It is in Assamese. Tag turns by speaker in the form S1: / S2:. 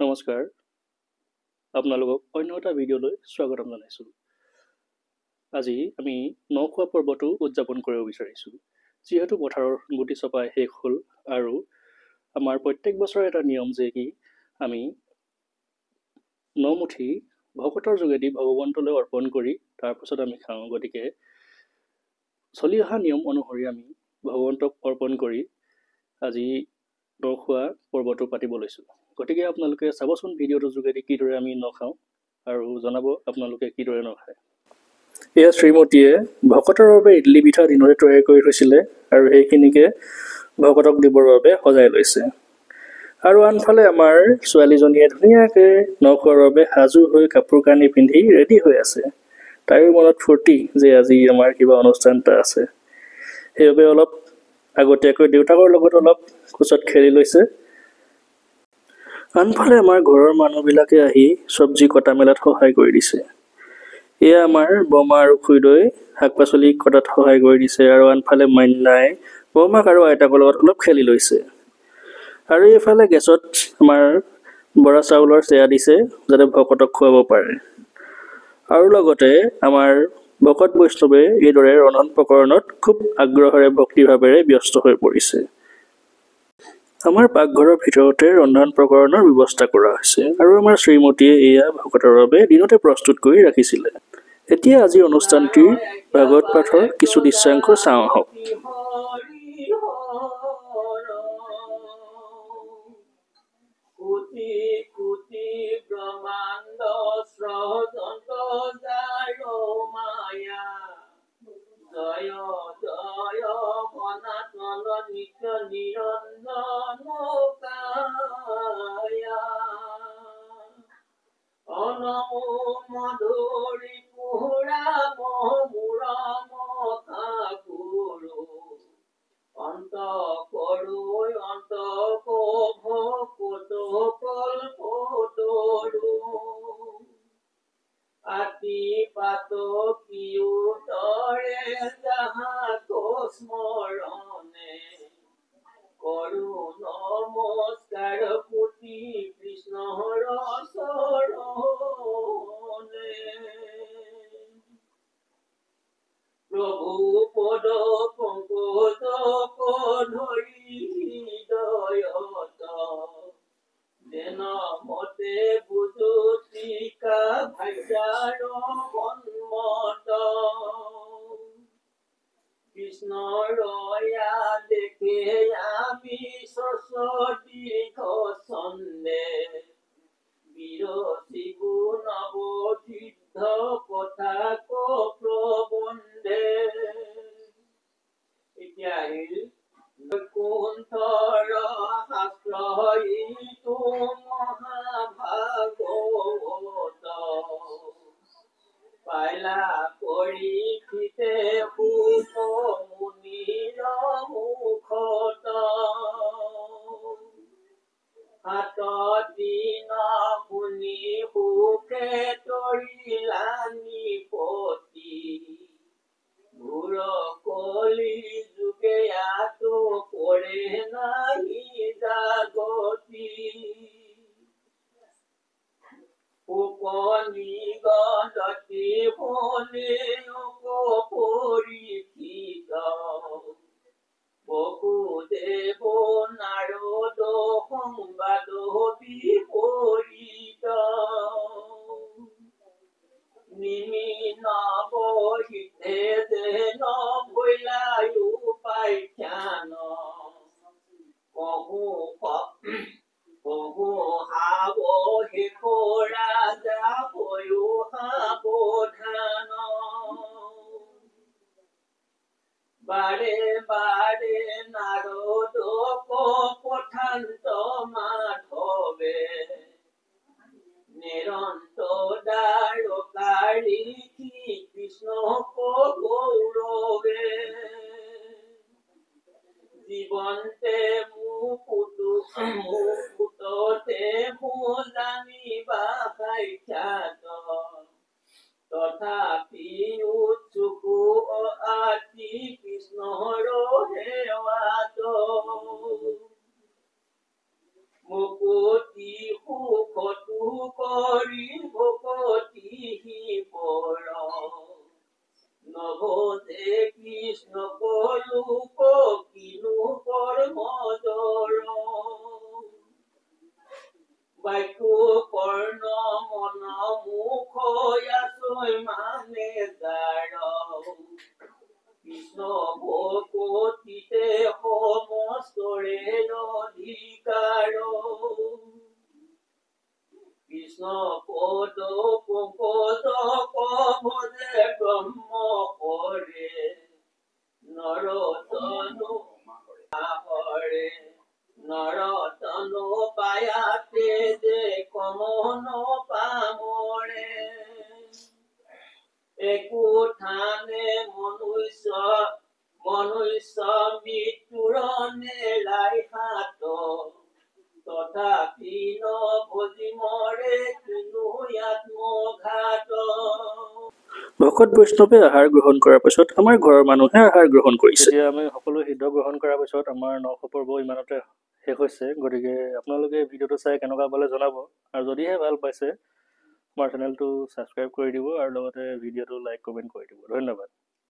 S1: নমস্কাৰ, আপোনালোকক অন্য এটা ভিডিঅ'লৈ স্বাগতম জনাইছোঁ। আজি আমি নখোৱা পৰ্বটো উদযাপন কৰিব বিচাৰিছোঁ। যিহেতু পথাৰৰ গুটি চপাই শেষ হ'ল আৰু আমাৰ প্ৰত্যেক বছৰে এটা নিয়ম যে কি আমি নমুঠি ভকতৰ যোগেদি ভগৱন্তলৈ অৰ্পণ কৰি তাৰপাছত আমি খাওঁ। গতিকে চলি অহা নিয়ম অনুসৰি আমি ভগৱন্তক অৰ্পণ কৰি আজি নখোৱা পৰ্বটো পাতিব লৈছোঁ। গতিকে আপোনালোকে চাবচোন ভিডিঅ'টোৰ যোগেদি কিদৰে আমি নখাওঁ আৰু জনাব আপোনালোকে কিদৰে নখায়। এয়া শ্ৰীমতীয়ে ভকতৰ বাবে ইডলি পিঠা দিনতে তৈয়াৰ কৰি থৈছিলে আৰু সেইখিনিকে ভকতক দিবৰ বাবে সজাই লৈছে। আৰু আনফালে আমাৰ ছোৱালীজনীয়ে ধুনীয়াকৈ নখোৱাৰ বাবে সাজু হৈ কাপোৰ কানি পিন্ধি ৰেডি হৈ আছে। তাইৰো মনত ফূৰ্তি যে আজি আমাৰ কিবা অনুষ্ঠান এটা আছে। সেইবাবে অলপ আগতীয়াকৈ দেউতাকৰ লগত অলপ কোচত খেলি লৈছে। আনফালে আমাৰ ঘৰৰ মানুহবিলাকে আহি চব্জি কটা মেলাত সহায় কৰি দিছে। এয়া আমাৰ বৰমা আৰু খুৰীদৈ শাক পাচলি কটাত সহায় কৰি দিছে আৰু আনফালে মান্যাই বৰমাক আৰু আইতাকৰ লগত অলপ খেলি লৈছে। আৰু এইফালে গেছত আমাৰ বৰা চাউলৰ চেয়া দিছে যাতে ভকতক খুৱাব পাৰে। আৰু লগতে আমাৰ ভকত বৈষ্ণৱে এইদৰে ৰন্ধন প্ৰকৰণত খুব আগ্ৰহেৰে ভক্তিভাৱেৰে ব্যস্ত হৈ পৰিছে। আমাৰ পাকঘৰৰ ভিতৰতে ৰন্ধন প্ৰকৰণৰ ব্যৱস্থা কৰা হৈছে আৰু আমাৰ শ্ৰীমতীয়ে এয়া ভকতৰ বাবে দিনতে প্ৰস্তুত কৰি ৰাখিছিলে। এতিয়া আজি অনুষ্ঠানটিৰ ভাগৱত পাঠৰ কিছু দৃশ্যাংশ চাওঁ আহক।
S2: বাক্য কৰ্ণ মন মুখ আছৈ মানে যাৰ কৃষ্ণ ভকতিতে সমস্তৰে অধিকাৰ কৃষ্ণ পদ পঙ্কজ কমলে ব্ৰহ্ম পৰে নৰতনু হৰে নৰতন পায়াতে যে কমন পামৰে একো থানে মনুষ্য মৃত্যুৰ নেলাই হাত তথাপি ন ভজি মৰে কিনো আত্মঘাত
S1: ভকত বৈষ্ণৱে আহাৰ গ্ৰহণ কৰাৰ পাছত আমাৰ ঘৰৰ মানুহে আহাৰ গ্ৰহণ কৰিছে। এতিয়া আমি সকলো সিদ্ধ গ্ৰহণ কৰাৰ পাছত আমাৰ নখ পৰ্ব ইমানতে শেষ হৈছে। গতিকে আপোনালোকে ভিডিঅ'টো চাই কেনেকুৱা পালে জনাব, আৰু যদিহে ভাল পাইছে আমাৰ চেনেলটো ছাবস্ক্ৰাইব কৰি দিব আৰু লগতে ভিডিঅ'টো লাইক কমেণ্ট কৰি দিব। ধন্যবাদ।